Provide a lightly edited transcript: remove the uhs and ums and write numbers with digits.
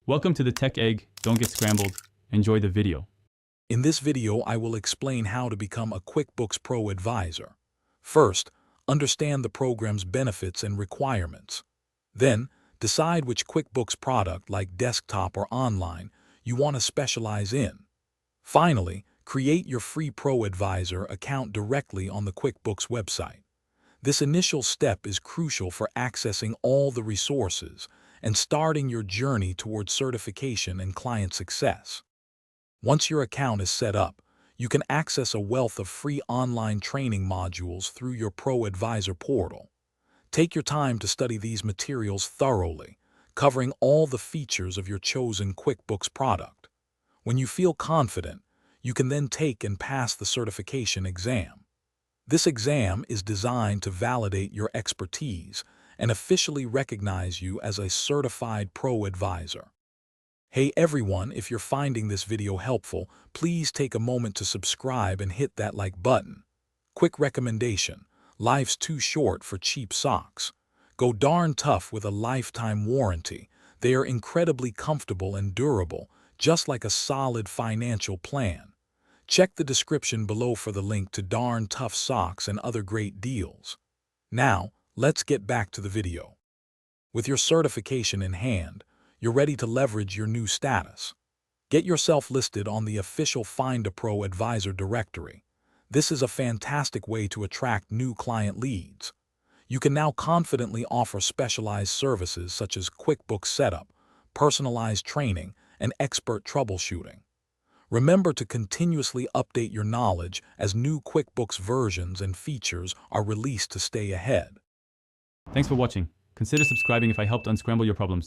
Welcome to the Tech Egg. Don't get scrambled. Enjoy the video. In this video, I will explain how to become a QuickBooks ProAdvisor. First, understand the program's benefits and requirements. Then, decide which QuickBooks product, like desktop or online, you want to specialize in. Finally, create your free ProAdvisor account directly on the QuickBooks website. This initial step is crucial for accessing all the resources and starting your journey towards certification and client success. Once your account is set up, you can access a wealth of free online training modules through your ProAdvisor portal. Take your time to study these materials thoroughly, covering all the features of your chosen QuickBooks product. When you feel confident, you can then take and pass the certification exam. This exam is designed to validate your expertise and officially recognize you as a certified ProAdvisor. Hey everyone, if you're finding this video helpful, please take a moment to subscribe and hit that like button. Quick recommendation: life's too short for cheap socks. Go darn tough with a lifetime warranty. They are incredibly comfortable and durable, just like a solid financial plan. Check the description below for the link to Darn Tough socks and other great deals. Now, let's get back to the video. With your certification in hand, you're ready to leverage your new status. Get yourself listed on the official Find a ProAdvisor directory. This is a fantastic way to attract new client leads. You can now confidently offer specialized services such as QuickBooks setup, personalized training, and expert troubleshooting. Remember to continuously update your knowledge as new QuickBooks versions and features are released to stay ahead. Thanks for watching. Consider subscribing if I helped unscramble your problems.